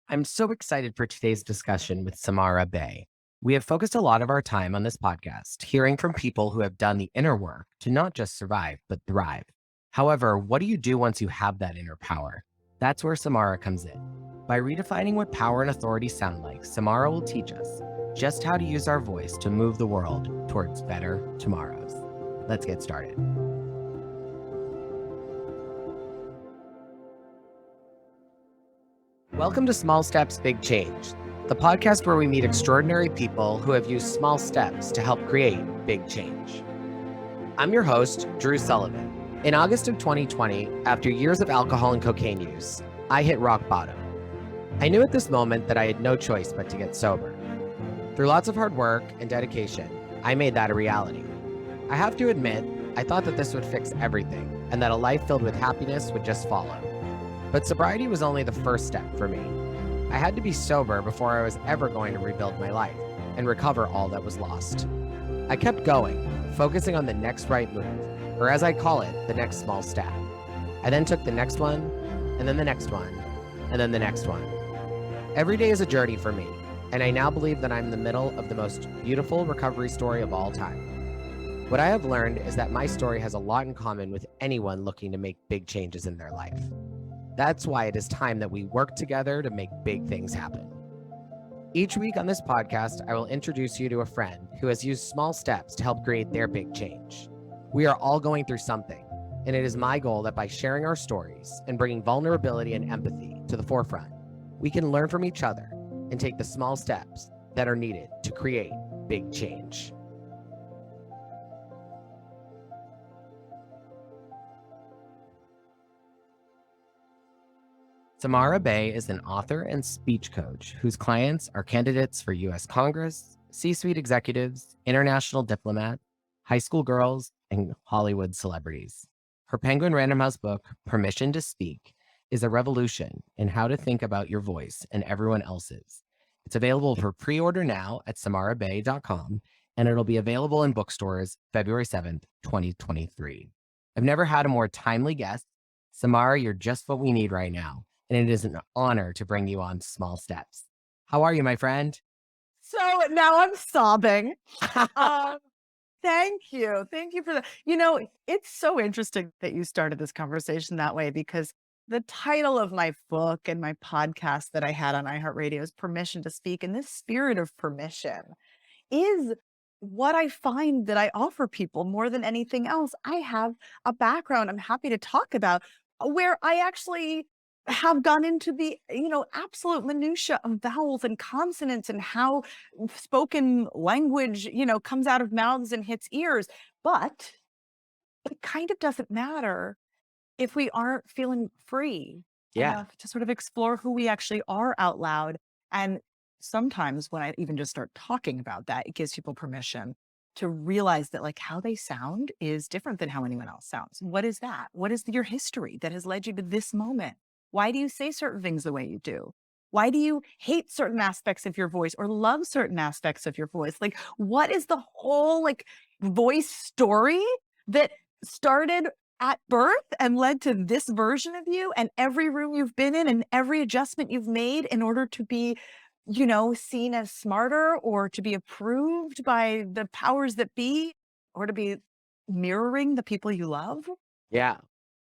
I'm so excited for today's discussion with Samara Bay. We have focused a lot of our time on this podcast, hearing from people who have done the inner work to not just survive, but thrive. However, what do you do once you have that inner power? That's where Samara comes in. By redefining what power and authority sound like, Samara will teach us just how to use our voice to move the world towards better tomorrows. Let's get started. Welcome to Small Steps, Big Change, the podcast where we meet extraordinary people who have used small steps to help create big change. I'm your host, Drew Sullivan. In August of 2020, after years of alcohol and cocaine use, I hit rock bottom. I knew at this moment that I had no choice but to get sober. Through lots of hard work and dedication, I made that a reality. I have to admit, I thought that this would fix everything and that a life filled with happiness would just follow. But sobriety was only the first step for me. I had to be sober before I was ever going to rebuild my life and recover all that was lost. I kept going, focusing on the next right move, or as I call it, the next small step. I then took the next one, and then the next one, and then the next one. Every day is a journey for me, and I now believe that I'm in the middle of the most beautiful recovery story of all time. What I have learned is that my story has a lot in common with anyone looking to make big changes in their life. That's why it is time that we work together to make big things happen. Each week on this podcast, I will introduce you to a friend who has used small steps to help create their big change. We are all going through something, and it is my goal that by sharing our stories and bringing vulnerability and empathy to the forefront, we can learn from each other and take the small steps that are needed to create big change. Samara Bay is an author and speech coach whose clients are candidates for U.S. Congress, C-suite executives, international diplomats, high school girls, and Hollywood celebrities. Her Penguin Random House book, Permission to Speak, is a revolution in how to think about your voice and everyone else's. It's available for pre-order now at samarabay.com, and it'll be available in bookstores February 7th, 2023. I've never had a more timely guest. Samara, you're just what we need right now, and it is an honor to bring you on Small Steps. How are you, my friend? So now I'm sobbing. Thank you. Thank you for that. It's so interesting that you started this conversation that way because the title of my book and my podcast that I had on iHeartRadio is Permission to Speak. And this spirit of permission is what I find that I offer people more than anything else. I have a background I'm happy to talk about where I actually have gone into the, absolute minutia of vowels and consonants and how spoken language, comes out of mouths and hits ears. But it kind of doesn't matter if we aren't feeling free Yeah, enough to sort of explore who we actually are out loud. And sometimes when I even just start talking about that, it gives people permission to realize that like how they sound is different than how anyone else sounds. What is that? What is your history that has led you to this moment? Why do you say certain things the way you do? Why do you hate certain aspects of your voice or love certain aspects of your voice? Like, what is the whole like voice story that started at birth and led to this version of you and every room you've been in and every adjustment you've made in order to be, seen as smarter or to be approved by the powers that be or to be mirroring the people you love? yeah.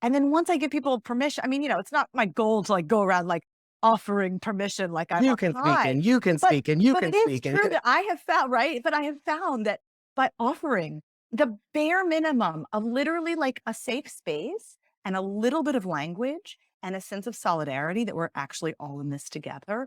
And then once I give people permission, I mean, it's not my goal to like go around like offering permission like I'm You a can speak high. and you can But speak and you but can it is speak. true that I have found, right? But I have found that by offering the bare minimum of literally like a safe space and a little bit of language and a sense of solidarity that we're actually all in this together,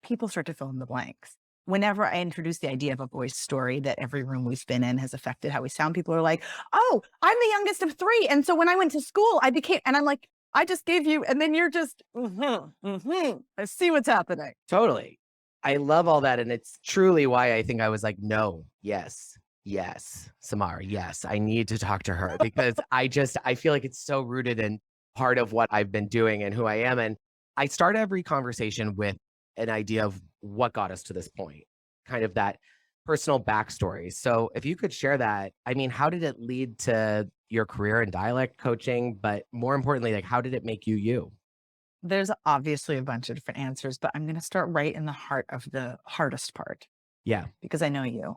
people start to fill in the blanks. Whenever I introduce the idea of a voice story that every room we've been in has affected how we sound, people are like, oh, I'm the youngest of three. And so when I went to school, and I'm like, I just gave you, and then you're just, I see what's happening. Totally. I love all that. And it's truly why I think I was like, no, yes, Samara, yes, I need to talk to her because I feel like it's so rooted in part of what I've been doing and who I am. And I start every conversation with an idea of what got us to this point, kind of that personal backstory. So if you could share that, I mean, how did it lead to your career in dialect coaching? But more importantly, like, how did it make you you? There's obviously a bunch of different answers, but I'm going to start right in the heart of the hardest part Yeah. because I know you.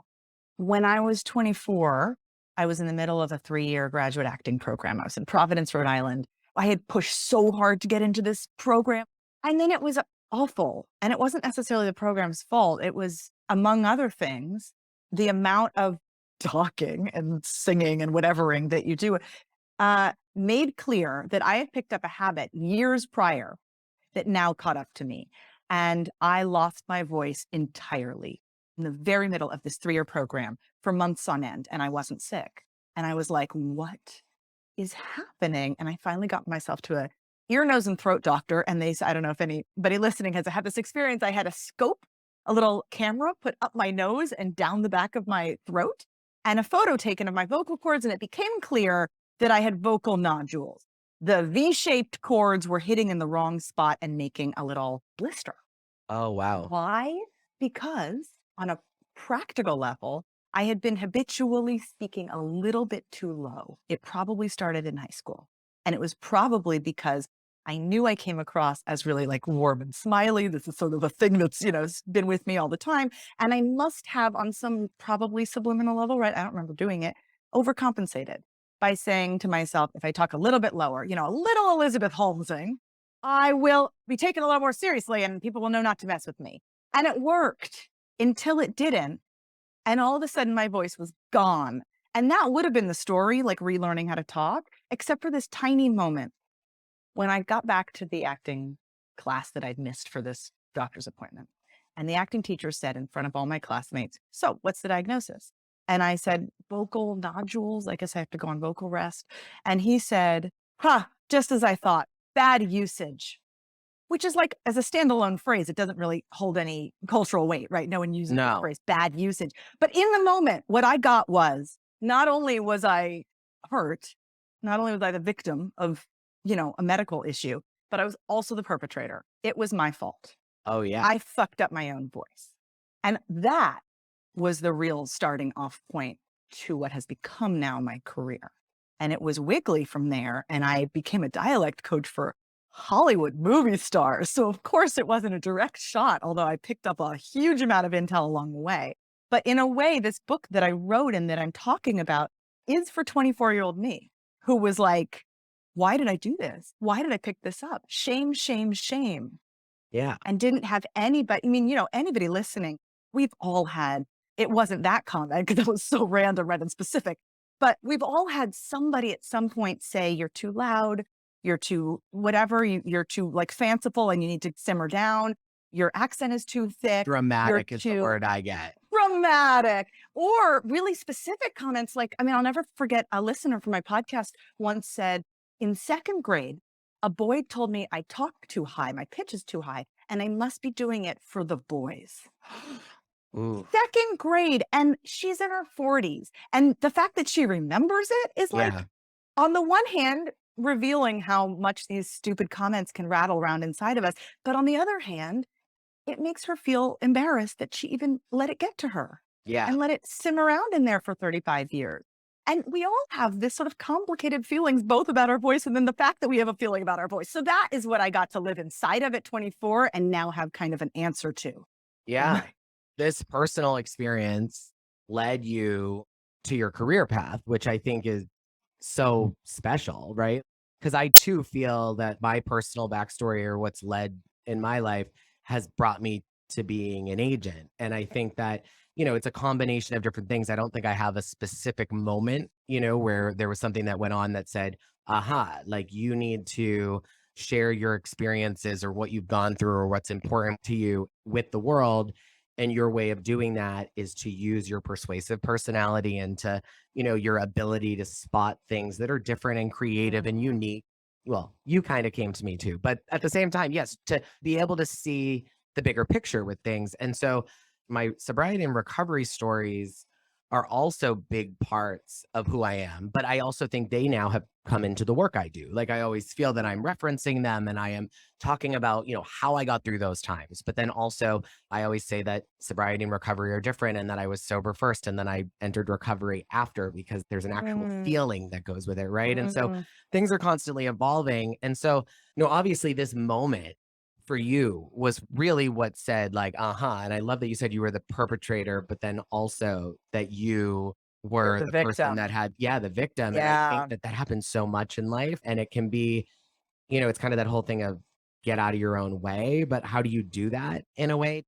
When I was 24, I was in the middle of a 3-year graduate acting program. I was in Providence, Rhode Island. I had pushed so hard to get into this program, and then it was awful. And it wasn't necessarily the program's fault. It was, among other things, the amount of talking and singing and whatevering that you do made clear that I had picked up a habit years prior that now caught up to me. And I lost my voice entirely in the very middle of this 3-year program for months on end. And I wasn't sick. And I was like, what is happening? And I finally got myself to a ear, nose, and throat doctor. And they said, I don't know if anybody listening has had this experience. I had a scope, a little camera put up my nose and down the back of my throat, and a photo taken of my vocal cords. And it became clear that I had vocal nodules. The V-shaped cords were hitting in the wrong spot and making a little blister. Oh, wow. Why? Because on a practical level, I had been habitually speaking a little bit too low. It probably started in high school. And it was probably because I knew I came across as really like warm and smiley. This is sort of a thing that's, been with me all the time. And I must have, on some probably subliminal level, right? I don't remember doing it, overcompensated by saying to myself, if I talk a little bit lower, a little Elizabeth Holmesing, I will be taken a lot more seriously and people will know not to mess with me. And it worked until it didn't. And all of a sudden my voice was gone. And that would have been the story, like relearning how to talk, except for this tiny moment when I got back to the acting class that I'd missed for this doctor's appointment. And the acting teacher said in front of all my classmates, so what's the diagnosis? And I said, vocal nodules. I guess I have to go on vocal rest. And he said, just as I thought, bad usage, which is like, as a standalone phrase, it doesn't really hold any cultural weight, right? No one uses the phrase bad usage. But in the moment, what I got was, not only was I hurt, not only was I the victim of, a medical issue, but I was also the perpetrator. It was my fault. Oh, yeah. I fucked up my own voice. And that was the real starting off point to what has become now my career. And it was wiggly from there. And I became a dialect coach for Hollywood movie stars. So of course it wasn't a direct shot, although I picked up a huge amount of intel along the way. But in a way, this book that I wrote and that I'm talking about is for 24-year-old me, who was like, why did I do this? Why did I pick this up? Shame, shame, shame. Yeah. And didn't have anybody, anybody listening, we've all had, it wasn't that comment because that was so random, right, and specific, but we've all had somebody at some point say, you're too loud, you're too whatever, you're too like fanciful and you need to simmer down. Your accent is too thick. Dramatic is the word I get. Dramatic. Or really specific comments like, I'll never forget a listener from my podcast once said, in 2nd grade, a boy told me I talk too high, my pitch is too high, and I must be doing it for the boys. Ooh. 2nd grade, and she's in her 40s. And the fact that she remembers it is like, on the one hand, revealing how much these stupid comments can rattle around inside of us. But on the other hand, it makes her feel embarrassed that she even let it get to her. Yeah. And let it simmer around in there for 35 years. And we all have this sort of complicated feelings, both about our voice and then the fact that we have a feeling about our voice. So that is what I got to live inside of at 24 and now have kind of an answer to. Yeah. This personal experience led you to your career path, which I think is so special, right? Because I too feel that my personal backstory or what's led in my life has brought me to being an agent. And I think that, it's a combination of different things. I don't think I have a specific moment, where there was something that went on that said, aha, like you need to share your experiences or what you've gone through or what's important to you with the world. And your way of doing that is to use your persuasive personality and to, your ability to spot things that are different and creative and unique. Well, you kind of came to me too, but at the same time, yes, to be able to see the bigger picture with things. And so my sobriety and recovery stories are also big parts of who I am. But I also think they now have come into the work I do. Like I always feel that I'm referencing them and I am talking about, how I got through those times. But then also I always say that sobriety and recovery are different and that I was sober first and then I entered recovery after because there's an actual Mm, feeling that goes with it. Right. And so mm, things are constantly evolving. And so, obviously this moment for you was really what said like, uh-huh. And I love that you said you were the perpetrator, but then also that you were the the person that victim. had, yeah, the victim. And I think Yeah. that that happens so much in life. And it can be, it's kind of that whole thing of get out of your own way. But how do you do that in a way?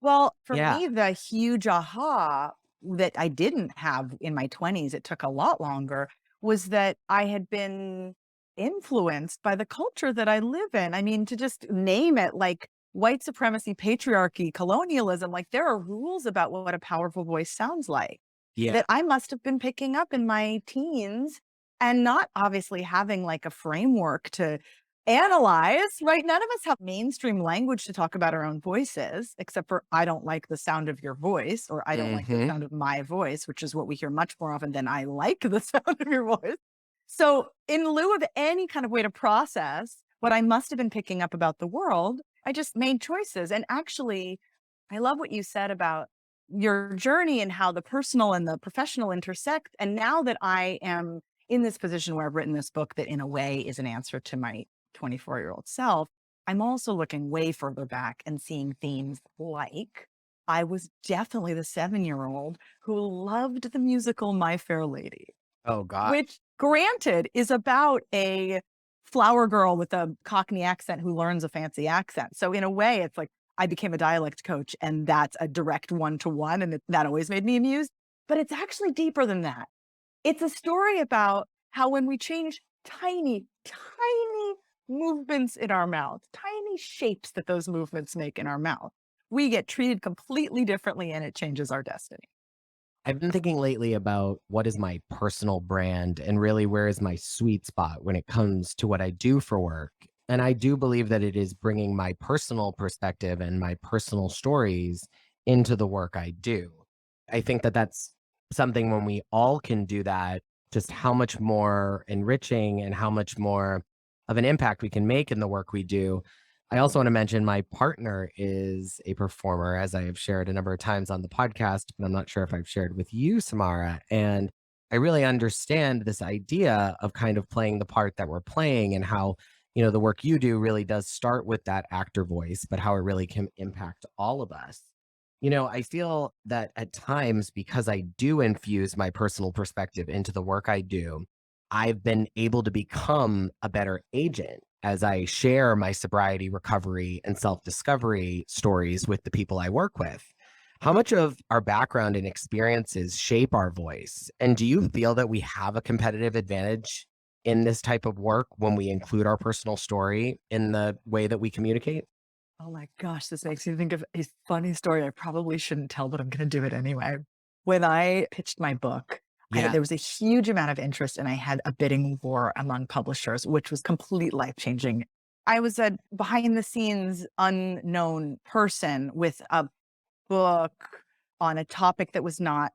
Well, for Yeah. me, the huge aha that I didn't have in my 20s, it took a lot longer, was that I had been influenced by the culture that I live in. I mean, to just name it, like white supremacy, patriarchy, colonialism, like there are rules about what a powerful voice sounds like Yeah. that I must have been picking up in my teens and not obviously having like a framework to analyze, right? None of us have mainstream language to talk about our own voices, except for I don't like the sound of your voice, or I don't like the Hmm. sound of my voice, which is what we hear much more often than I like the sound of your voice. So, in lieu of any kind of way to process what I must have been picking up about the world, I just made choices. And actually, I love what you said about your journey and how the personal and the professional intersect. And now that I am in this position where I've written this book that, in a way, is an answer to my 24-year-old self, I'm also looking way further back and seeing themes like I was definitely the 7-year-old who loved the musical My Fair Lady, Oh God. which granted is about a flower girl with a Cockney accent who learns a fancy accent. So in a way, it's like I became a dialect coach and that's a direct one-to-one. And that always made me amused, but it's actually deeper than that. It's a story about how when we change tiny, tiny movements in our mouth, tiny shapes that those movements make in our mouth, we get treated completely differently and it changes our destiny. I've been thinking lately about what is my personal brand and really where is my sweet spot when it comes to what I do for work. And I do believe that it is bringing my personal perspective and my personal stories into the work I do. I think that that's something when we all can do that, just how much more enriching and how much more of an impact we can make in the work we do. I also want to mention my partner is a performer, as I have shared a number of times on the podcast, but I'm not sure if I've shared with you, Samara. And I really understand this idea of kind of playing the part that we're playing and how, the work you do really does start with that actor voice, but how it really can impact all of us. I feel that at times, because I do infuse my personal perspective into the work I do, I've been able to become a better agent as I share my sobriety, recovery, and self discovery stories with the people I work with. How much of our background and experiences shape our voice? And do you feel that we have a competitive advantage in this type of work when we include our personal story in the way that we communicate? Oh my gosh, this makes me think of a funny story I probably shouldn't tell, but I'm going to do it anyway. When I pitched my book, Yeah. there was a huge amount of interest and I had a bidding war among publishers, which was complete life changing. I was a behind the scenes unknown person with a book on a topic that was not,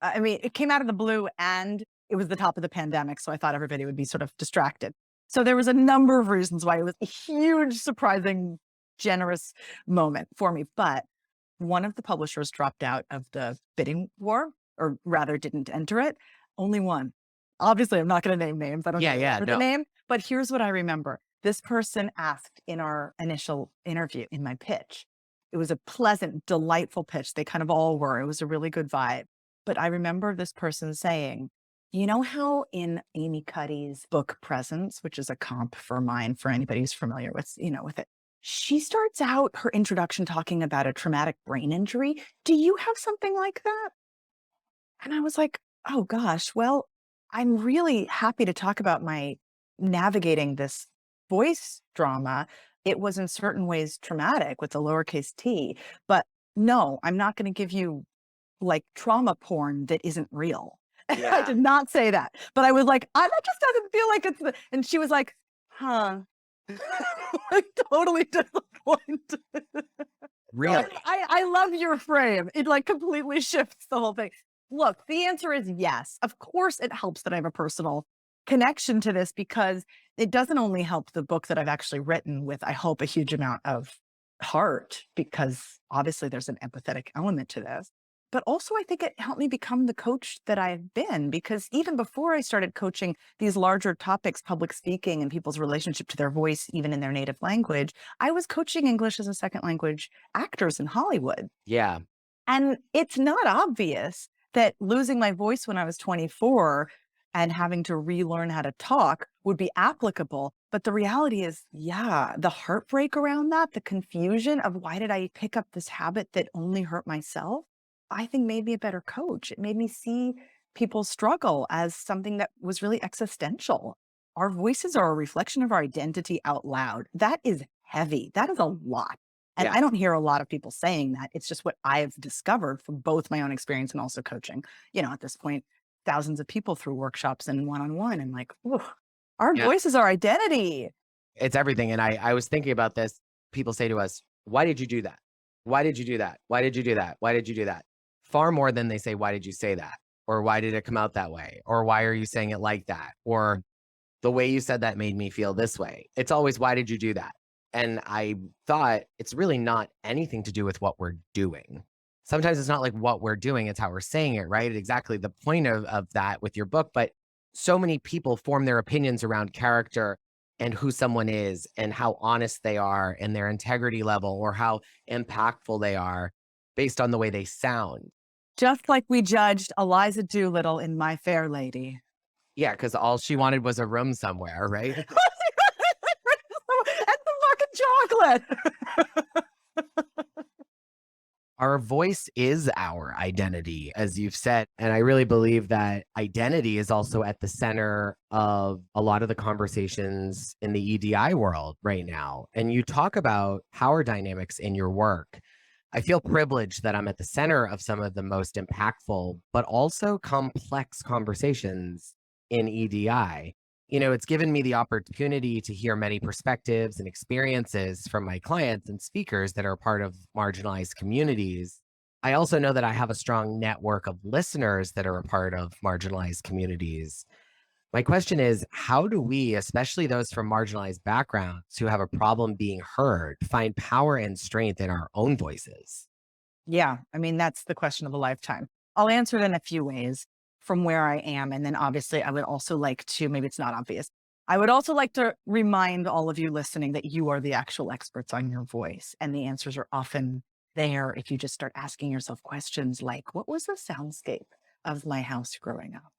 I mean, it came out of the blue and it was the top of the pandemic. So I thought everybody would be sort of distracted. So there was a number of reasons why it was a huge, surprising, generous moment for me. But one of the publishers dropped out of the bidding war, or rather didn't enter it. Only one. Obviously, I'm not going to name names. I don't Yeah. even Yeah. remember the No. name. But here's what I remember. This person asked in our initial interview, in my pitch. It was a pleasant, delightful pitch. They kind of all were. It was a really good vibe. But I remember this person saying, you know how in Amy Cuddy's book Presence, which is a comp for mine, for anybody who's familiar with, with it, she starts out her introduction talking about a traumatic brain injury. Do you have something like that? And I was like, oh gosh, well, I'm really happy to talk about my navigating this voice drama. It was in certain ways traumatic with the lowercase t, but no, I'm not going to give you like trauma porn that isn't real. I Yeah. did not say that, but I was like, that just doesn't feel like it's and she was like, huh. Like totally disappointed. So Really? I love your frame. It like completely shifts the whole thing. Look, the answer is yes. Of course, it helps that I have a personal connection to this because it doesn't only help the book that I've actually written with, I hope, a huge amount of heart, because obviously there's an empathetic element to this. But also, I think it helped me become the coach that I've been, because even before I started coaching these larger topics, public speaking and people's relationship to their voice, even in their native language, I was coaching English as a second language actors in Hollywood. Yeah. And it's not obvious that losing my voice when I was 24 and having to relearn how to talk would be applicable. But the reality is, yeah, the heartbreak around that, the confusion of why did I pick up this habit that only hurt myself, I think made me a better coach. It made me see people's struggle as something that was really existential. Our voices are a reflection of our identity out loud. That is heavy. That is a lot. And Yeah. I don't hear a lot of people saying that. It's just what I've discovered from both my own experience and also coaching, at this point, thousands of people through workshops and one-on-one. And like, ooh, our Yeah. voice is our identity. It's everything. And I was thinking about this. People say to us, why did you do that? Why did you do that? Why did you do that? Why did you do that? Far more than they say, why did you say that? Or why did it come out that way? Or why are you saying it like that? Or the way you said that made me feel this way. It's always, why did you do that? And I thought it's really not anything to do with what we're doing. Sometimes it's not like what we're doing, it's how we're saying it, right? Exactly the point of that with your book. But so many people form their opinions around character and who someone is and how honest they are and their integrity level or how impactful they are based on the way they sound. Just like we judged Eliza Doolittle in My Fair Lady. Yeah, because all she wanted was a room somewhere, right? And the fucking chocolate. Our voice is our identity, as you've said. And I really believe that identity is also at the center of a lot of the conversations in the EDI world right now. And you talk about power dynamics in your work. I feel privileged that I'm at the center of some of the most impactful, but also complex conversations in EDI. It's given me the opportunity to hear many perspectives and experiences from my clients and speakers that are part of marginalized communities. I also know that I have a strong network of listeners that are a part of marginalized communities. My question is, how do we, especially those from marginalized backgrounds who have a problem being heard, find power and strength in our own voices? Yeah, I mean, that's the question of a lifetime. I'll answer it in a few ways from where I am. And then obviously, I would also like to, maybe it's not obvious, I would also like to remind all of you listening that you are the actual experts on your voice. And the answers are often there if you just start asking yourself questions like, what was the soundscape of my house growing up?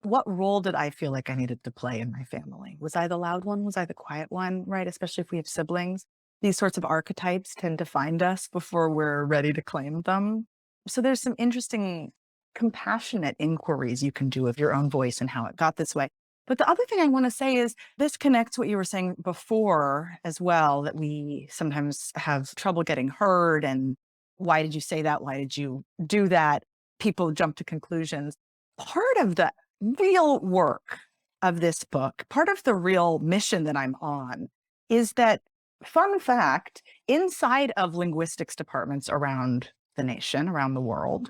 What role did I feel like I needed to play in my family? Was I the loud one? Was I the quiet one? Right? Especially if we have siblings. These sorts of archetypes tend to find us before we're ready to claim them. So there's some interesting, compassionate inquiries you can do of your own voice and how it got this way. But the other thing I want to say is this connects what you were saying before as well, that we sometimes have trouble getting heard. And why did you say that? Why did you do that? People jump to conclusions. Part of the real work of this book, part of the real mission that I'm on is that, fun fact, inside of linguistics departments around the nation, around the world,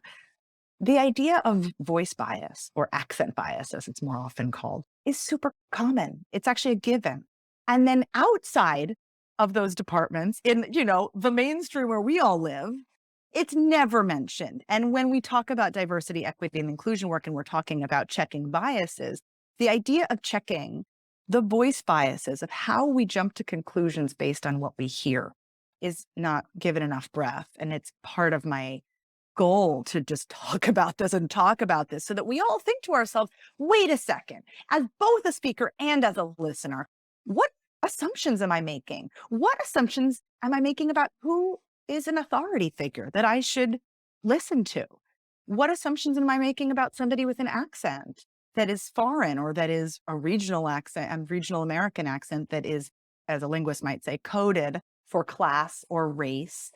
the idea of voice bias or accent bias, as it's more often called, is super common. It's actually a given. And then outside of those departments, in the mainstream where we all live, it's never mentioned. And when we talk about diversity, equity, and inclusion work, and we're talking about checking biases, the idea of checking the voice biases of how we jump to conclusions based on what we hear is not given enough breath. And it's part of my goal to just talk about this so that we all think to ourselves, wait a second, as both a speaker and as a listener, what assumptions am I making? What assumptions am I making about who is an authority figure that I should listen to? What assumptions am I making about somebody with an accent that is foreign or that is a regional accent and regional American accent that is, as a linguist might say, coded for class or race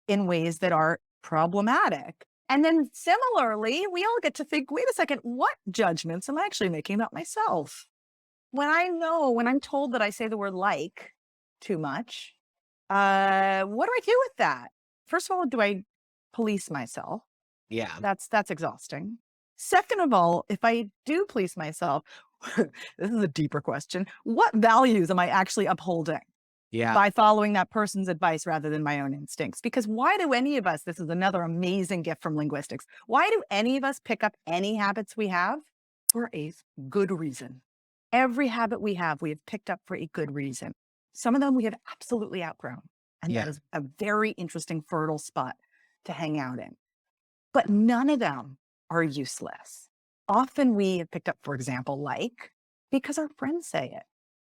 in ways that are problematic? And then similarly, we all get to think, wait a second, what judgments am I actually making about myself? When I'm told that I say the word like too much, what do I do with that? First of all, do I police myself? Yeah. That's exhausting. Second of all, if I do please myself, this is a deeper question. What values am I actually upholding Yeah. by following that person's advice rather than my own instincts? Because why do any of us, this is another amazing gift from linguistics, why do any of us pick up any habits we have? For a good reason. Every habit we have picked up for a good reason. Some of them we have absolutely outgrown. And that Yeah. is a very interesting, fertile spot to hang out in. But none of them are useless. Often we have picked up, for example, like, because our friends say it.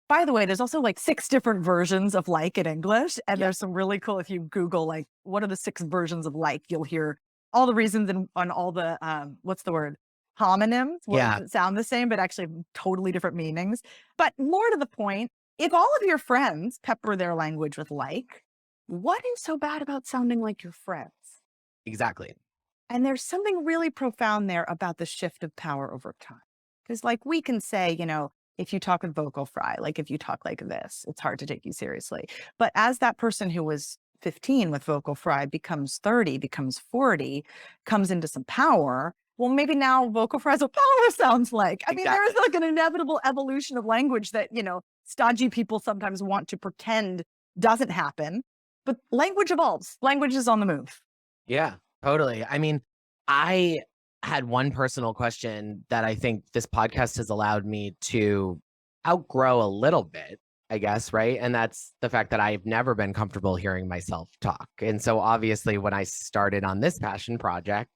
By the way, there's also like 6 different versions of like in English. And Yeah. there's some really cool, if you Google, like, what are the 6 versions of like, you'll hear all the reasons and on all the, what's the word? Homonyms, words Yeah. that sound the same, but actually have totally different meanings. But more to the point, if all of your friends pepper their language with like, what is so bad about sounding like your friends? Exactly. And there's something really profound there about the shift of power over time. Because, like, we can say, if you talk with vocal fry, like if you talk like this, it's hard to take you seriously. But as that person who was 15 with vocal fry becomes 30, becomes 40, comes into some power, well, maybe now vocal fry is what power sounds like. I mean, there is Exactly. like an inevitable evolution of language that, stodgy people sometimes want to pretend doesn't happen. But language evolves, language is on the move. Yeah, totally. I mean, I had one personal question that I think this podcast has allowed me to outgrow a little bit, I guess, right? And that's the fact that I've never been comfortable hearing myself talk. And so obviously, when I started on this passion project,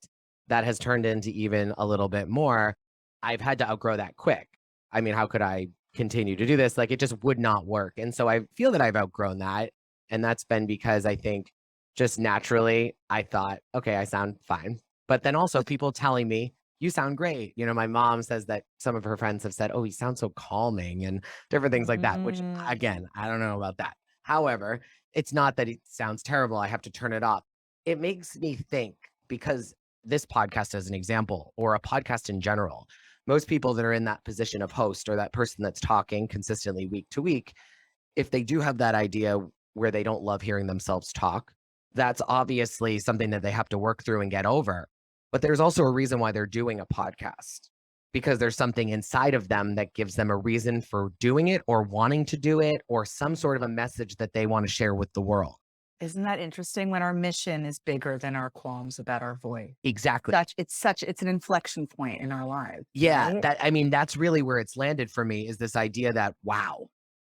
that has turned into even a little bit more. I've had to outgrow that quick. I mean, how could I continue to do this? Like, it just would not work. And so I feel that I've outgrown that. And that's been because I think just naturally, I thought, okay, I sound fine. But then also people telling me, you sound great. My mom says that some of her friends have said, oh, you sound so calming and different things like that, which Mm. again, I don't know about that. However, it's not that it sounds terrible. I have to turn it off. It makes me think because this podcast, as an example, or a podcast in general, most people that are in that position of host or that person that's talking consistently week to week, if they do have that idea where they don't love hearing themselves talk, that's obviously something that they have to work through and get over. But there's also a reason why they're doing a podcast because there's something inside of them that gives them a reason for doing it or wanting to do it or some sort of a message that they want to share with the world. Isn't that interesting when our mission is bigger than our qualms about our voice? Exactly. It's an inflection point in our lives. Yeah, Right? that's really where it's landed for me is this idea that, wow,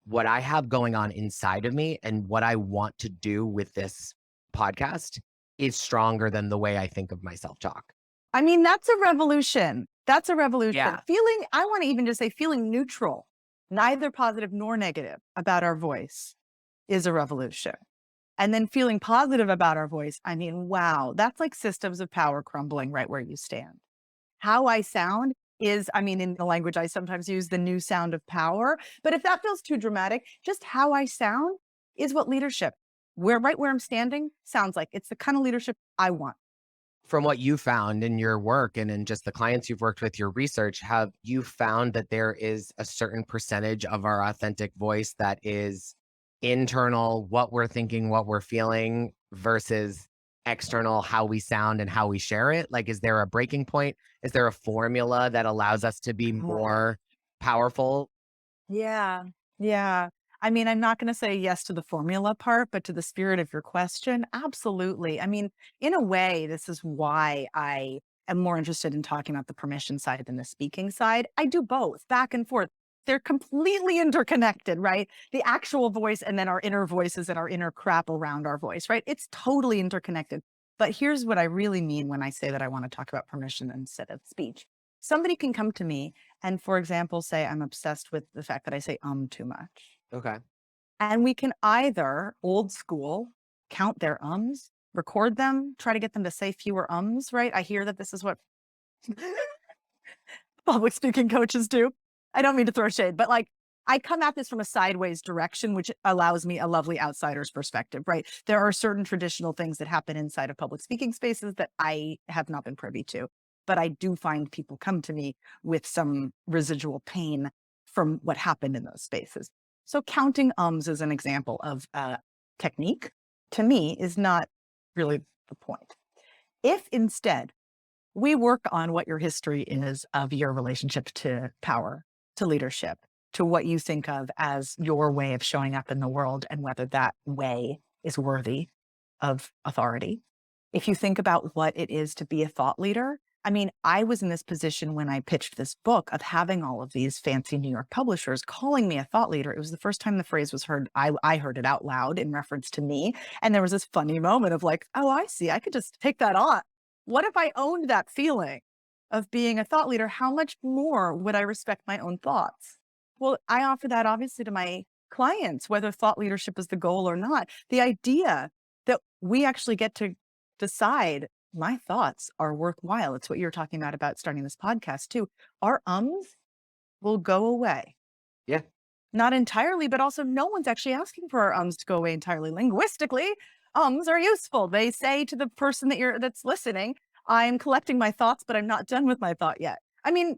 what I have going on inside of me and what I want to do with this podcast is stronger than the way I think of myself talk. I mean, that's a revolution. That's a revolution. Yeah. I want to even just say feeling neutral, neither positive nor negative about our voice is a revolution. And then feeling positive about our voice, I mean, wow, that's like systems of power crumbling right where you stand. How I sound is, I mean, in the language I sometimes use, the new sound of power. But if that feels too dramatic, just how I sound is what leadership, right where I'm standing, sounds like. It's the kind of leadership I want. From what you found in your work and in just the clients you've worked with, your research, have you found that there is a certain percentage of our authentic voice that is internal, what we're thinking, what we're feeling, versus external, how we sound and how we share it? Like, is there a breaking point? Is there a formula that allows us to be more powerful? Yeah. Yeah. I mean, I'm not going to say yes to the formula part, but to the spirit of your question, absolutely. I mean, in a way, this is why I am more interested in talking about the permission side than the speaking side. I do both back and forth. They're completely interconnected, right? The actual voice and then our inner voices and our inner crap around our voice, right? It's totally interconnected. But here's what I really mean when I say that I want to talk about permission instead of speech. Somebody can come to me and, for example, say, I'm obsessed with the fact that I say too much. Okay. And we can either old school count their ums, record them, try to get them to say fewer ums, right? I hear that this is what public speaking coaches do. I don't mean to throw shade, but like I come at this from a sideways direction, which allows me a lovely outsider's perspective, right? There are certain traditional things that happen inside of public speaking spaces that I have not been privy to. But I do find people come to me with some residual pain from what happened in those spaces. So counting ums as an example of a technique, to me, is not really the point. If instead we work on what your history is of your relationship to power, to leadership, to what you think of as your way of showing up in the world and whether that way is worthy of authority. If you think about what it is to be a thought leader, I mean, I was in this position when I pitched this book of having all of these fancy New York publishers calling me a thought leader. It was the first time the phrase was heard. I heard it out loud in reference to me. And there was this funny moment of like, oh, I see. I could just take that on. What if I owned that feeling of being a thought leader? How much more would I respect my own thoughts? Well, I offer that obviously to my clients, whether thought leadership is the goal or not. The idea that we actually get to decide my thoughts are worthwhile. It's what you're talking about starting this podcast too. Our ums will go away. Yeah. Not entirely, but also no one's actually asking for our ums to go away entirely. Linguistically, ums are useful. They say to the person that's listening, I'm collecting my thoughts, but I'm not done with my thought yet. I mean,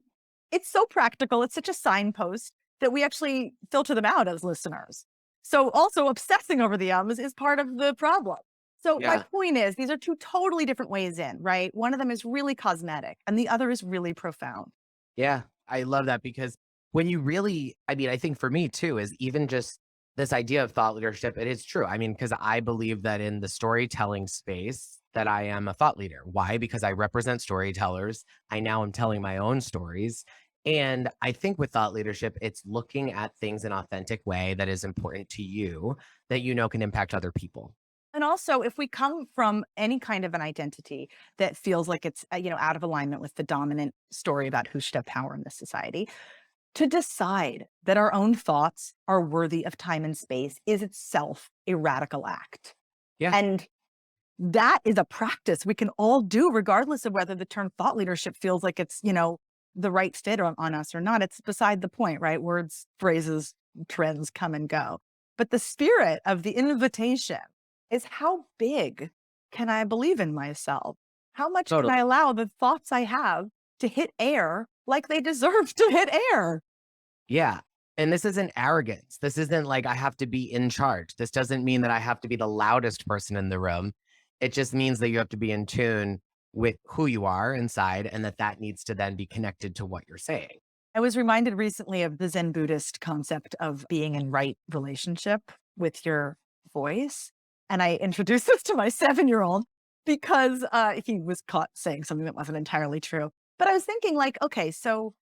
it's so practical. It's such a signpost that we actually filter them out as listeners. So also obsessing over the ums is part of the problem. So my point is, these are two totally different ways in, right? One of them is really cosmetic and the other is really profound. Yeah, I love that because when you really, I mean, I think for me too, is even just this idea of thought leadership, it is true. I mean, because I believe that in the storytelling space that I am a thought leader. Why? Because I represent storytellers. I now am telling my own stories. And I think with thought leadership, it's looking at things in an authentic way that is important to you that you know can impact other people. And also, if we come from any kind of an identity that feels like it's, out of alignment with the dominant story about who should have power in this society, to decide that our own thoughts are worthy of time and space is itself a radical act. Yeah. And that is a practice we can all do, regardless of whether the term thought leadership feels like it's, the right fit on us or not. It's beside the point, right? Words, phrases, trends come and go. But the spirit of the invitation is how big can I believe in myself? How much can I allow the thoughts I have to hit air like they deserve to hit air? Yeah. And this isn't arrogance. This isn't like I have to be in charge. This doesn't mean that I have to be the loudest person in the room. It just means that you have to be in tune with who you are inside and that needs to then be connected to what you're saying. I was reminded recently of the Zen Buddhist concept of being in right relationship with your voice. And I introduced this to my 7-year-old because he was caught saying something that wasn't entirely true. But I was thinking like, okay, so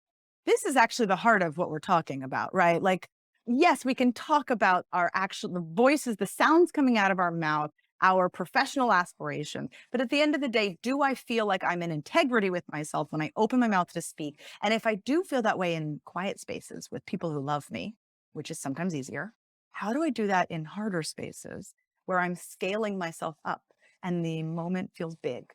this is actually the heart of what we're talking about, right? Like, yes, we can talk about the voices, the sounds coming out of our mouth, our professional aspirations. But at the end of the day, do I feel like I'm in integrity with myself when I open my mouth to speak? And if I do feel that way in quiet spaces with people who love me, which is sometimes easier, how do I do that in harder spaces where I'm scaling myself up and the moment feels big?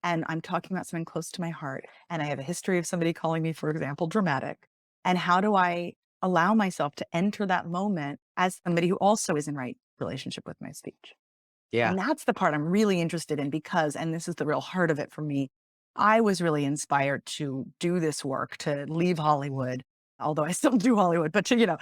And I'm talking about something close to my heart. And I have a history of somebody calling me, for example, dramatic. And how do I allow myself to enter that moment as somebody who also is in right relationship with my speech? Yeah. And that's the part I'm really interested in because, and this is the real heart of it for me, I was really inspired to do this work, to leave Hollywood, although I still do Hollywood, but to,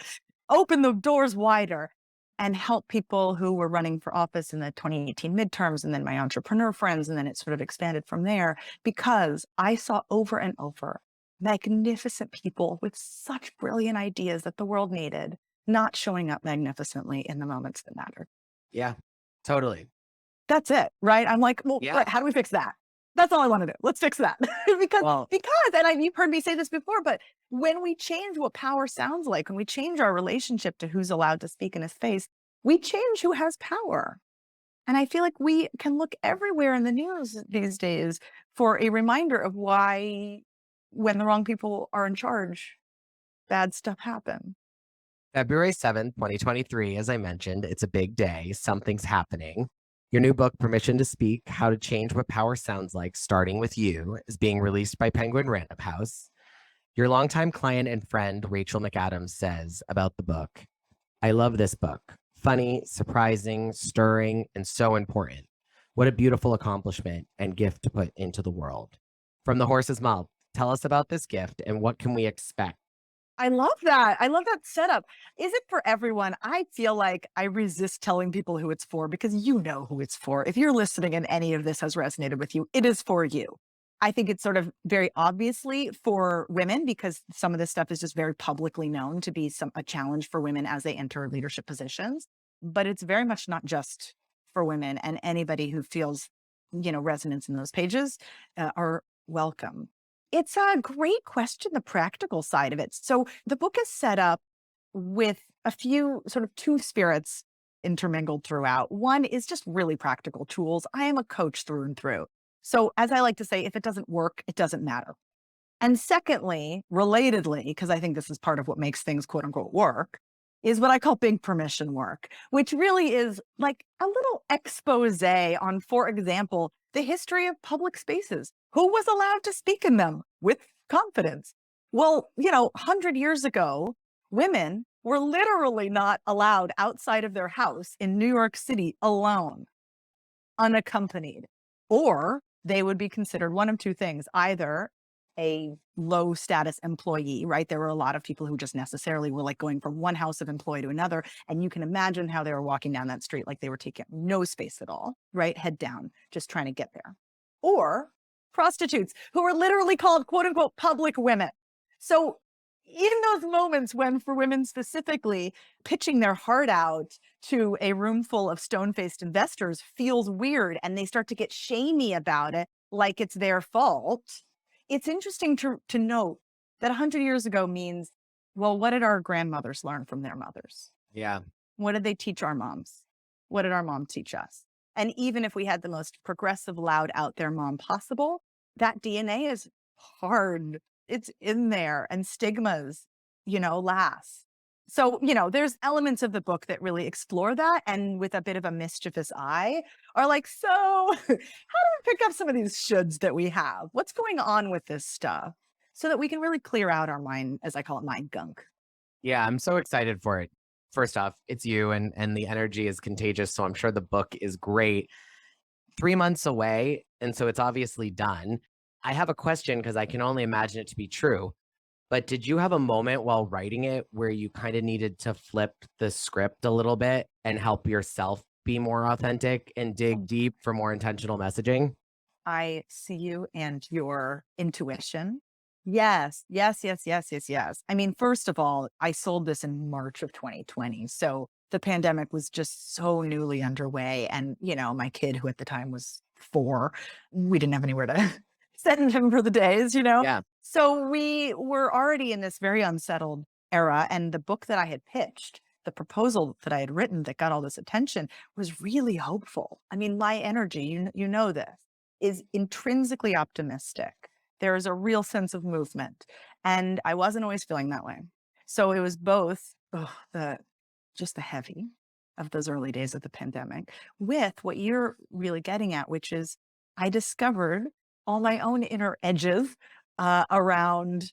open the doors wider and help people who were running for office in the 2018 midterms and then my entrepreneur friends. And then it sort of expanded from there because I saw over and over magnificent people with such brilliant ideas that the world needed, not showing up magnificently in the moments that mattered. Yeah, totally. That's it, right? I'm like, well, Yeah. how do we fix that? That's all I want to do. Let's fix that. because, you've heard me say this before, but when we change what power sounds like, when we change our relationship to who's allowed to speak in his face, we change who has power. And I feel like we can look everywhere in the news these days for a reminder of why, when the wrong people are in charge, bad stuff happens. February 7th, 2023, as I mentioned, it's a big day. Something's happening. Your new book, Permission to Speak, How to Change What Power Sounds Like, Starting With You, is being released by Penguin Random House. Your longtime client and friend, Rachel McAdams, says about the book, I love this book. Funny, surprising, stirring, and so important. What a beautiful accomplishment and gift to put into the world. From the horse's mouth, tell us about this gift and what can we expect? I love that. I love that setup. Is it for everyone? I feel like I resist telling people who it's for because you know who it's for. If you're listening and any of this has resonated with you, it is for you. I think it's sort of very obviously for women because some of this stuff is just very publicly known to be a challenge for women as they enter leadership positions. But it's very much not just for women, and anybody who feels, resonance in those pages are welcome. It's a great question, the practical side of it. So the book is set up with a few sort of two spirits intermingled throughout. One is just really practical tools. I am a coach through and through. So as I like to say, if it doesn't work, it doesn't matter. And secondly, relatedly, because I think this is part of what makes things quote unquote work, is what I call big permission work, which really is like a little expose on, for example, the history of public spaces. Who was allowed to speak in them with confidence? Well, 100 years ago, women were literally not allowed outside of their house in New York City alone, unaccompanied, or they would be considered one of two things, either a low status employee, right? There were a lot of people who just necessarily were like going from one house of employee to another. And you can imagine how they were walking down that street like they were taking no space at all, right? Head down, just trying to get there. Or prostitutes who were literally called quote unquote public women. So in those moments when, for women specifically, pitching their heart out to a room full of stone-faced investors feels weird and they start to get shamey about it, like it's their fault, it's interesting to note that 100 years ago means, well, what did our grandmothers learn from their mothers? Yeah. What did they teach our moms? What did our mom teach us? And even if we had the most progressive, loud, out there mom possible, that DNA is hard. It's in there, and stigmas, last. So, there's elements of the book that really explore that, and with a bit of a mischievous eye are like, so how do we pick up some of these shoulds that we have? What's going on with this stuff? So that we can really clear out our mind, as I call it, mind gunk. Yeah, I'm so excited for it. First off, it's you and the energy is contagious, so I'm sure the book is great. 3 months away, and so it's obviously done. I have a question because I can only imagine it to be true. But did you have a moment while writing it where you kind of needed to flip the script a little bit and help yourself be more authentic and dig deep for more intentional messaging? I see you and your intuition. Yes, yes, yes, yes, yes, yes. I mean, first of all, I sold this in March of 2020. So the pandemic was just so newly underway. And, my kid, who at the time was 4, we didn't have anywhere to send him for the days. Yeah. So we were already in this very unsettled era. And the book that I had pitched, the proposal that I had written that got all this attention was really hopeful. I mean, my energy, you know this, is intrinsically optimistic. There is a real sense of movement. And I wasn't always feeling that way. So it was both the heavy of those early days of the pandemic with what you're really getting at, which is I discovered all my own inner edges around,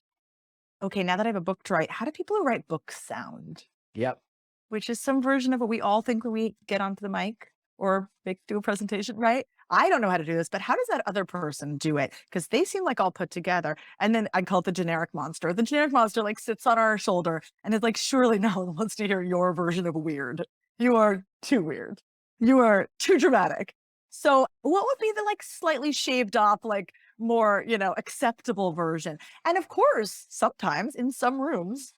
okay, now that I have a book to write, how do people who write books sound? Yep. Which is some version of what we all think when we get onto the mic or do a presentation, right? I don't know how to do this, but how does that other person do it? Because they seem like all put together. And then I call it the generic monster. The generic monster like sits on our shoulder and is like, surely no one wants to hear your version of weird. You are too weird. You are too dramatic. So what would be the like slightly shaved off, like more, acceptable version? And of course, sometimes in some rooms,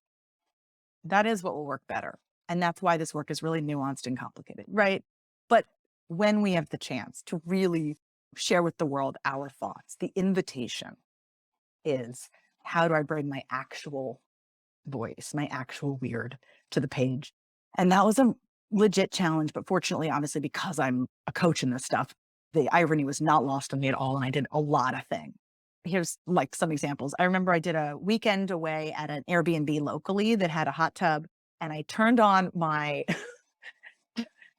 that is what will work better. And that's why this work is really nuanced and complicated, right? But when we have the chance to really share with the world our thoughts, the invitation is, how do I bring my actual voice, my actual weird to the page? And that was a legit challenge. But fortunately, obviously, because I'm a coach in this stuff, the irony was not lost on me at all. And I did a lot of things. Here's like some examples. I remember I did a weekend away at an Airbnb locally that had a hot tub, and I turned on my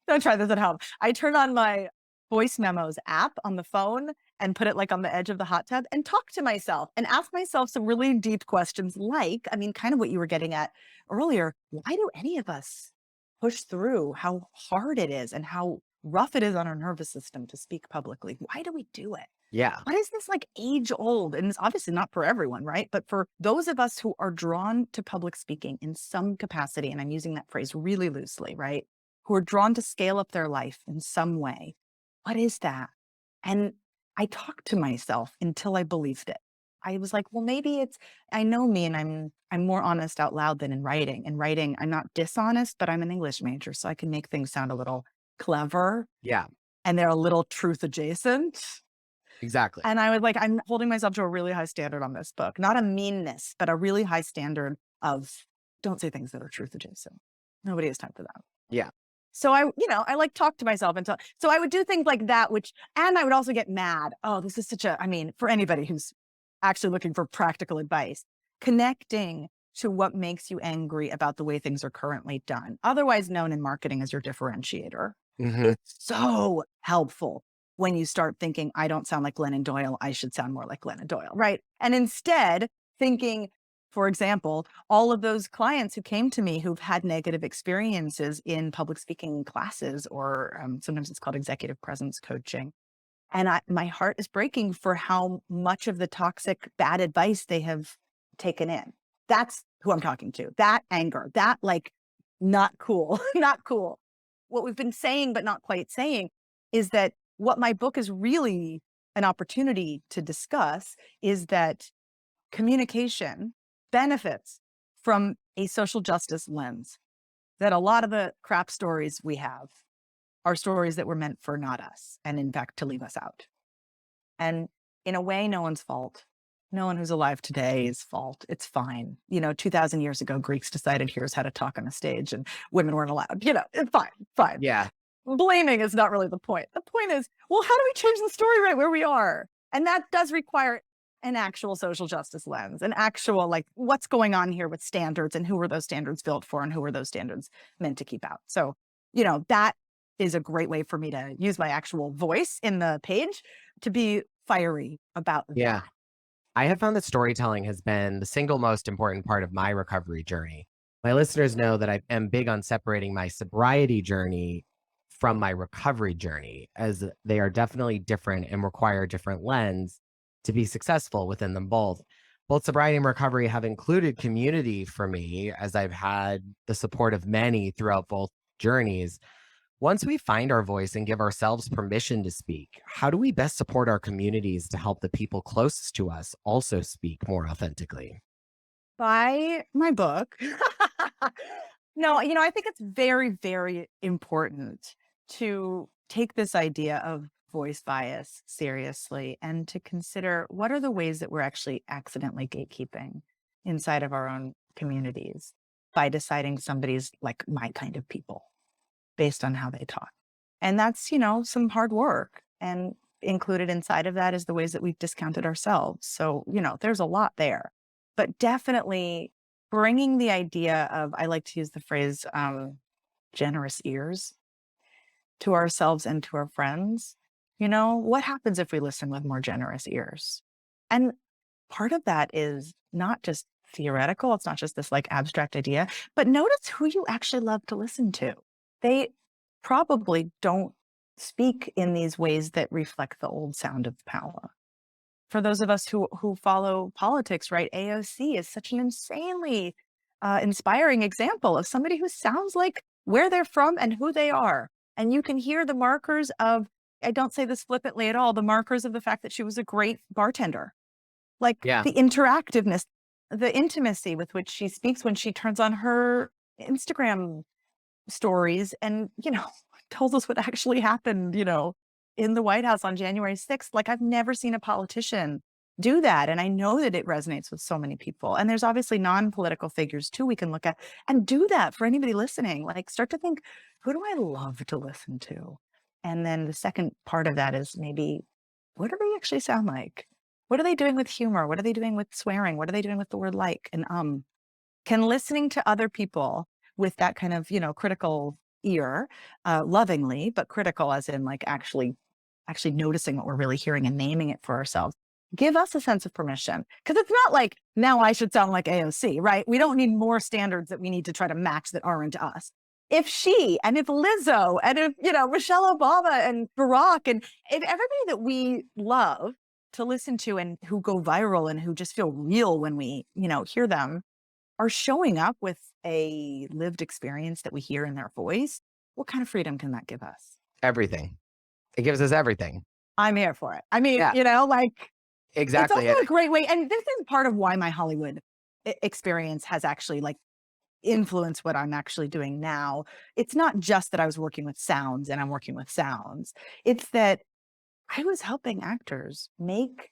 don't try this at home. I turned on my voice memos app on the phone and put it like on the edge of the hot tub and talk to myself and ask myself some really deep questions like, I mean, kind of what you were getting at earlier. Why do any of us push through how hard it is and how rough it is on our nervous system to speak publicly? Why do we do it? Yeah. What is this like age old? And it's obviously not for everyone, right? But for those of us who are drawn to public speaking in some capacity, and I'm using that phrase really loosely, right? Who are drawn to scale up their life in some way. What is that? And I talked to myself until I believed it. I was like, well, maybe I know me and I'm more honest out loud than in writing. In writing, I'm not dishonest, but I'm an English major, so I can make things sound a little clever Yeah, and they're a little truth adjacent. exactly. And I was like, I'm holding myself to a really high standard on this book, not a meanness, but a really high standard of don't say things that are truth adjacent. Nobody has time for that. Yeah. So I like talk to myself until, so I would do things like that, and I would also get mad. Oh, this is I mean, for anybody who's actually looking for practical advice, connecting to what makes you angry about the way things are currently done, otherwise known in marketing as your differentiator. Hmm. It's so helpful when you start thinking, I don't sound like Glennon Doyle, I should sound more like Glennon Doyle, right? And instead thinking, for example, all of those clients who came to me who've had negative experiences in public speaking classes, or sometimes it's called executive presence coaching. And my heart is breaking for how much of the toxic bad advice they have taken in. That's who I'm talking to. That anger, that like, not cool, not cool. What we've been saying, but not quite saying, is that what my book is really an opportunity to discuss is that communication benefits from a social justice lens, that a lot of the crap stories we have are stories that were meant for not us, and in fact, to leave us out. And in a way, no one's fault. No one who's alive today is fault. It's fine. 2000 years ago, Greeks decided here's how to talk on a stage and women weren't allowed. It's fine, fine. Yeah. Blaming is not really the point. The point is, well, how do we change the story right where we are? And that does require an actual social justice lens, an actual, like, what's going on here with standards and who are those standards built for and who are those standards meant to keep out? So, that is a great way for me to use my actual voice in the page to be fiery about Yeah. that. I have found that storytelling has been the single most important part of my recovery journey. My listeners know that I am big on separating my sobriety journey from my recovery journey, as they are definitely different and require a different lens to be successful within them both. Both sobriety and recovery have included community for me, as I've had the support of many throughout both journeys. Once we find our voice and give ourselves permission to speak, how do we best support our communities to help the people closest to us also speak more authentically? Buy my book. No, I think it's very, very important to take this idea of voice bias seriously and to consider what are the ways that we're actually accidentally gatekeeping inside of our own communities by deciding somebody's like my kind of people based on how they talk. And that's, some hard work. And included inside of that is the ways that we've discounted ourselves. So, there's a lot there. But definitely bringing the idea of, I like to use the phrase, generous ears to ourselves and to our friends. What happens if we listen with more generous ears? And part of that is not just theoretical, it's not just this like abstract idea, but notice who you actually love to listen to. They probably don't speak in these ways that reflect the old sound of power. For those of us who follow politics, right? AOC is such an insanely inspiring example of somebody who sounds like where they're from and who they are. And you can hear the markers of, I don't say this flippantly at all, the markers of the fact that she was a great bartender, like Yeah. the interactiveness, the intimacy with which she speaks when she turns on her Instagram stories and, tells us what actually happened, in the White House on January 6th. Like, I've never seen a politician do that. And I know that it resonates with so many people. And there's obviously non-political figures too we can look at and do that for anybody listening. Like, start to think, who do I love to listen to? And then the second part of that is maybe, what do they actually sound like? What are they doing with humor? What are they doing with swearing? What are they doing with the word like? And can listening to other people with that kind of, critical ear, lovingly, but critical as in like actually noticing what we're really hearing and naming it for ourselves, give us a sense of permission. Because it's not like now I should sound like AOC, right? We don't need more standards that we need to try to match that aren't us. If she and if Lizzo and if, Michelle Obama and Barack and if everybody that we love to listen to and who go viral and who just feel real when we, hear them are showing up with a lived experience that we hear in their voice, what kind of freedom can that give us? Everything. It gives us everything. I'm here for it. I mean, Yeah, it's exactly. also a great way. And this is part of why my Hollywood experience has actually influenced what I'm actually doing now. It's not just that I was working with sounds and I'm working with sounds. It's that I was helping actors make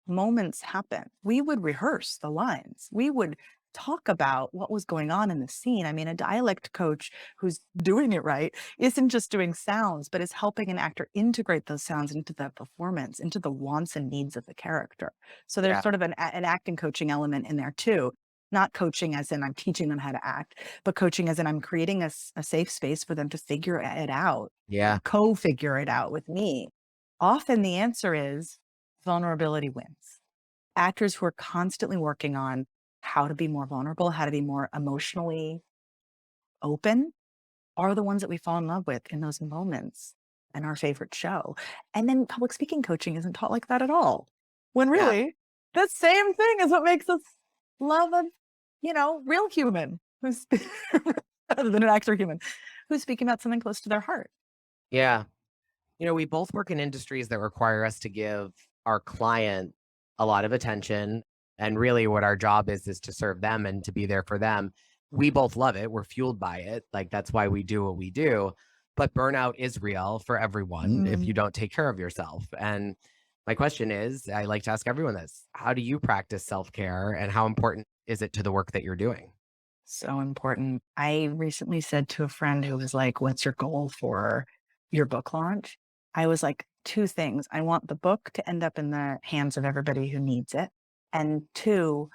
moments happen. We would rehearse the lines. We would talk about what was going on in the scene. I mean, a dialect coach who's doing it right isn't just doing sounds, but is helping an actor integrate those sounds into the performance, into the wants and needs of the character. So there's Yeah, sort of an acting coaching element in there too. Not coaching as in I'm teaching them how to act, but coaching as in I'm creating a safe space for them to figure it out, yeah, co-figure it out with me. Often the answer is vulnerability wins. Actors who are constantly working on how to be more vulnerable, how to be more emotionally open are the ones that we fall in love with in those moments and our favorite show. And then public speaking coaching isn't taught like that at all. When yeah, really the same thing is what makes us love a, real human who's rather than an actor human who's speaking about something close to their heart. yeah. We both work in industries that require us to give our client a lot of attention. And really, what our job is to serve them and to be there for them. We both love it. We're fueled by it. Like, that's why we do what we do. But burnout is real for everyone if Mm. you don't take care of yourself. And my question is, I like to ask everyone this: how do you practice self care and how important is it to the work that you're doing? So important. I recently said to a friend who was like, "What's your goal for your book launch?" I was like, two things. I want the book to end up in the hands of everybody who needs it. And two,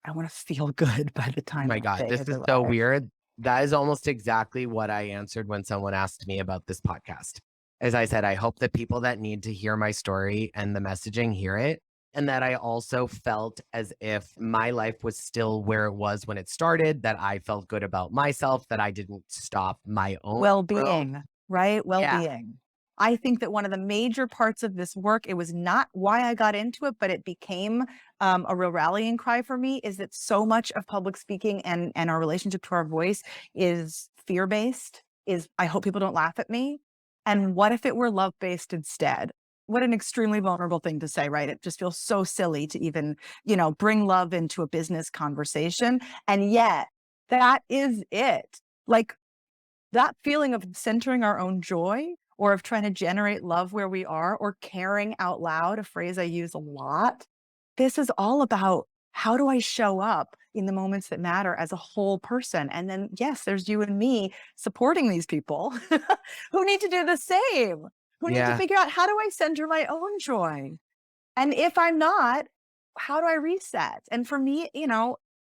I want to feel good by the Oh time my that God, day this has is so arrived. weird. That is almost exactly what I answered when someone asked me about this podcast. As I said, I hope that people that need to hear my story and the messaging hear it. And that I also felt as if my life was still where it was when it started, that I felt good about myself, that I didn't stop my own growth. Well-being, right? Yeah. Well-being. I think that one of the major parts of this work, it was not why I got into it, but it became a real rallying cry for me, is that so much of public speaking and our relationship to our voice is fear-based, is I hope people don't laugh at me. And what if it were love-based instead? What an extremely vulnerable thing to say, right? It just feels so silly to even, bring love into a business conversation. And yet that is it. Like, that feeling of centering our own joy or of trying to generate love where we are or caring out loud, a phrase I use a lot. This is all about how do I show up in the moments that matter as a whole person? And then, yes, there's you and me supporting these people who need to do the same, who need to Yeah. figure out how do I center my own joy? And if I'm not, how do I reset? And for me,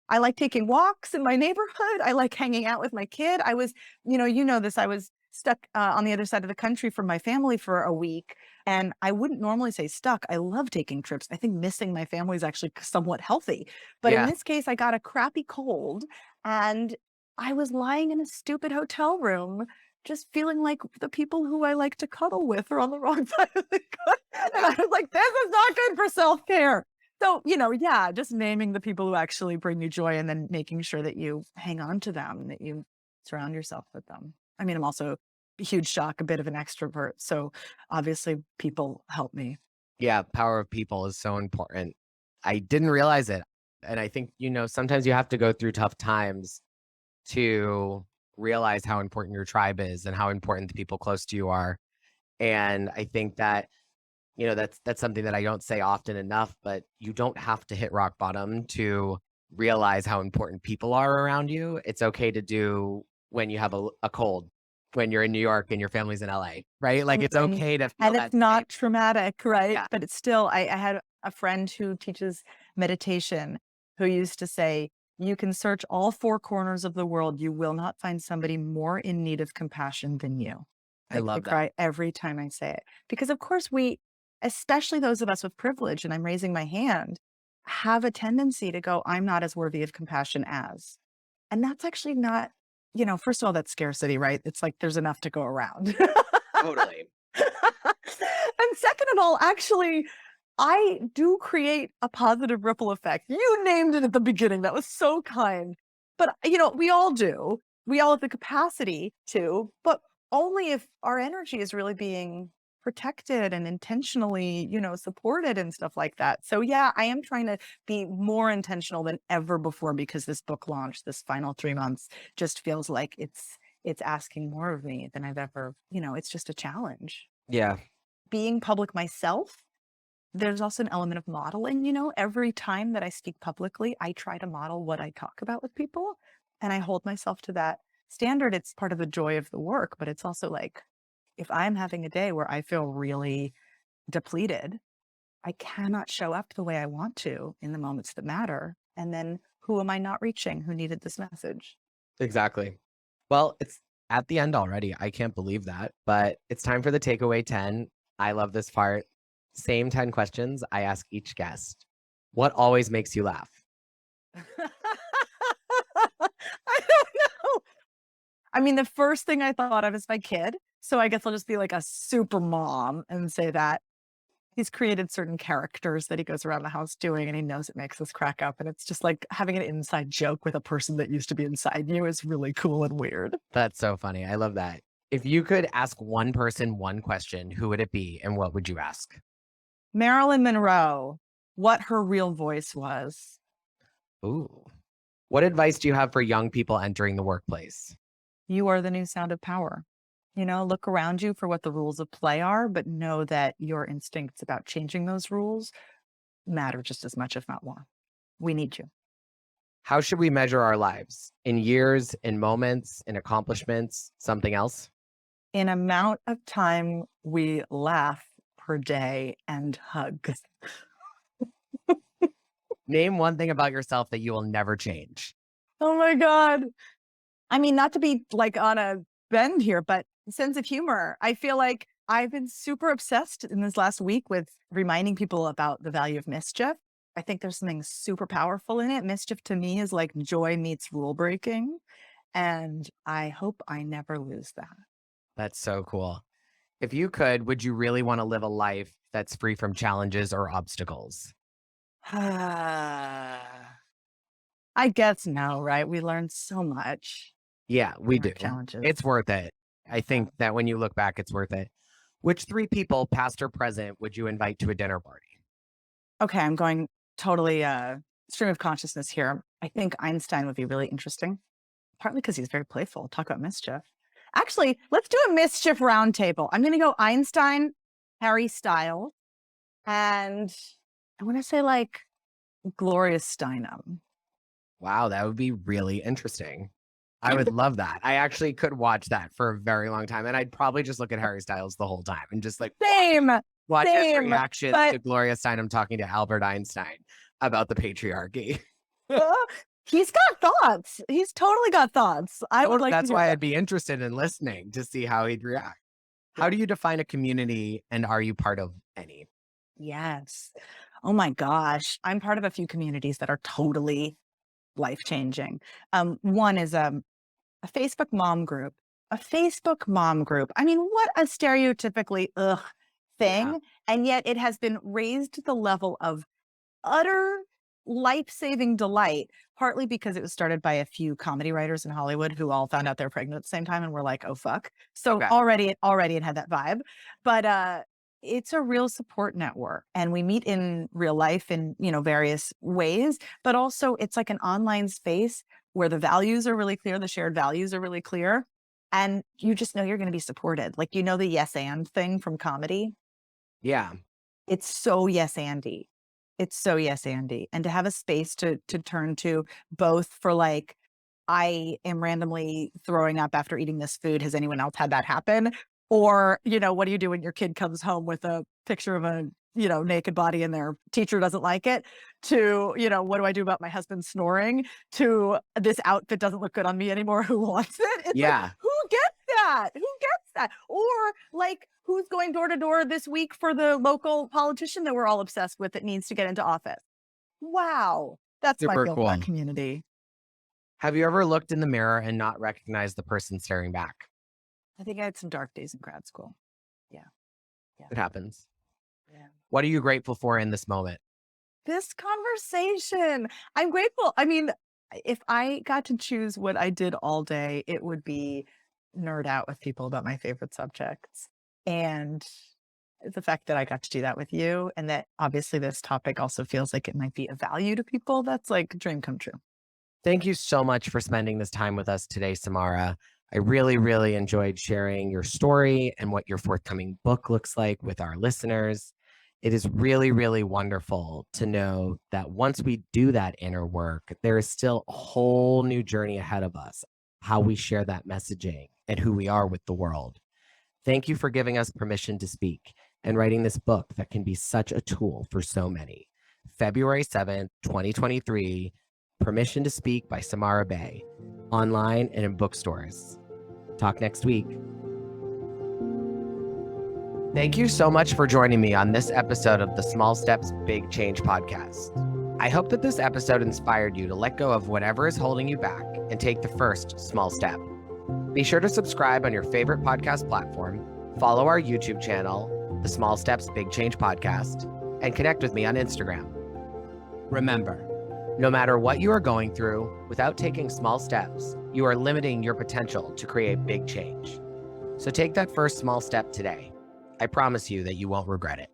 I like taking walks in my neighborhood. I like hanging out with my kid. I was, this, I was stuck on the other side of the country from my family for a week. And I wouldn't normally say stuck. I love taking trips. I think missing my family is actually somewhat healthy. But in Yeah. this case, I got a crappy cold and I was lying in a stupid hotel room just feeling like the people who I like to cuddle with are on the wrong side of the and I was like, this is not good for self-care. So, yeah, just naming the people who actually bring you joy and then making sure that you hang on to them, that you surround yourself with them. I mean, I'm also a huge shock, a bit of an extrovert. So obviously people help me. Yeah. Power of people is so important. I didn't realize it. And I think, sometimes you have to go through tough times to realize how important your tribe is and how important the people close to you are. And I think that, that's something that I don't say often enough, but you don't have to hit rock bottom to realize how important people are around you. It's okay to do when you have a cold, when you're in New York and your family's in LA, right? Like, And it's okay to feel and that it's same. not traumatic, right? Yeah. But it's still I had a friend who teaches meditation who used to say, "You can search all four corners of the world, you will not find somebody more in need of compassion than you." I Like, I love that. cry every time I say it. Because of course we, especially those of us with privilege, and I'm raising my hand, have a tendency to go, "I'm not as worthy of compassion as." And that's actually not, first of all, that's scarcity, right? It's like there's enough to go around. Totally. And second of all, actually, I do create a positive ripple effect. You named it at the beginning. That was so kind. But, we all do. We all have the capacity to, but only if our energy is really being protected and intentionally, supported and stuff like that. So yeah, I am trying to be more intentional than ever before because this book launch, this final 3 months just feels like it's asking more of me than I've ever, it's just a challenge. Yeah, Being public myself, there's also an element of modeling, every time that I speak publicly, I try to model what I talk about with people and I hold myself to that standard. It's part of the joy of the work, but it's also like, if I'm having a day where I feel really depleted, I cannot show up the way I want to in the moments that matter. And then who am I not reaching who needed this message? exactly. Well, it's at the end already. I can't believe that, but it's time for the takeaway 10. I love this part. Same 10 questions I ask each guest. What always makes you laugh? I don't know. I mean, the first thing I thought of is my kid. So I guess I'll just be like a super mom and say that he's created certain characters that he goes around the house doing, and he knows it makes us crack up. And it's just like having an inside joke with a person that used to be inside you is really cool and weird. That's so funny. I love that. If you could ask one person one question, who would it be and what would you ask? Marilyn Monroe, what her real voice was. Ooh. What advice do you have for young people entering the workplace? You are the new sound of power. Look around you for what the rules of play are, but know that your instincts about changing those rules matter just as much, if not more. We need you. How should we measure our lives? In years, in moments, in accomplishments, something else? In amount of time we laugh per day and hug. Name one thing about yourself that you will never change. Oh my God. I mean, not to be like on a bend here, but sense of humor. I feel like I've been super obsessed in this last week with reminding people about the value of mischief. I think there's something super powerful in it. Mischief to me is like joy meets rule breaking. And I hope I never lose that. That's so cool. If you could, would you really want to live a life that's free from challenges or obstacles? I guess no, right? We learn so much Yeah, we from our do. challenges. It's worth it. I think that when you look back, it's worth it. Which three people, past or present, would you invite to a dinner party? Okay, I'm going totally stream of consciousness here. I think Einstein would be really interesting, partly because he's very playful. Talk about mischief. Actually, let's do a mischief roundtable. I'm going to go Einstein, Harry Styles, and I want to say like Gloria Steinem. Wow, that would be really interesting. I would love that. I actually could watch that for a very long time. And I'd probably just look at Harry Styles the whole time and just like Same, watch his same. reaction But to Gloria Steinem talking to Albert Einstein about the patriarchy. he's got thoughts. He's totally got thoughts. I would like That's to hear why that. I'd be interested in listening to see how he'd react. How do you define a community and are you part of any? Yes. Oh my gosh. I'm part of a few communities that are totally life-changing. One is a Facebook mom group. A Facebook mom group. I mean, what a stereotypically thing. Yeah. And yet it has been raised to the level of utter life-saving delight, partly because it was started by a few comedy writers in Hollywood who all found out they're pregnant at the same time and were like, oh fuck. So Okay. already it had that vibe. But it's a real support network. And we meet in real life in, various ways, but also it's like an online space where the values are really clear, the shared values are really clear. And you just know you're going to be supported. Like, the yes and thing from comedy. Yeah. It's so yes Andy. It's so yes Andy. And to have a space to turn to both for like, I am randomly throwing up after eating this food. Has anyone else had that happen? Or, what do you do when your kid comes home with a picture of a, naked body and their teacher doesn't like it? To, what do I do about my husband snoring? To this outfit doesn't look good on me anymore. Who wants it? It's Yeah. like, who gets that? Who gets that? Or like, who's going door to door this week for the local politician that we're all obsessed with that needs to get into office? Wow. That's my Super feel cool. about community. Have you ever looked in the mirror and not recognized the person staring back? I think I had some dark days in grad school. Yeah. It happens. Yeah. What are you grateful for in this moment? This conversation. I'm grateful. I mean, if I got to choose what I did all day, it would be nerd out with people about my favorite subjects. And the fact that I got to do that with you and that obviously this topic also feels like it might be of value to people. That's like a dream come true. Thank you so much for spending this time with us today, Samara. I really, really enjoyed sharing your story and what your forthcoming book looks like with our listeners. It is really, really wonderful to know that once we do that inner work, there is still a whole new journey ahead of us, how we share that messaging and who we are with the world. Thank you for giving us permission to speak and writing this book that can be such a tool for so many. February 7th, 2023, Permission to Speak by Samara Bay, online and in bookstores. Talk next week. Thank you so much for joining me on this episode of the Small Steps, Big Change podcast. I hope that this episode inspired you to let go of whatever is holding you back and take the first small step. Be sure to subscribe on your favorite podcast platform, follow our YouTube channel, the Small Steps, Big Change podcast, and connect with me on Instagram. Remember, no matter what you are going through, without taking small steps, you are limiting your potential to create big change. So take that first small step today. I promise you that you won't regret it.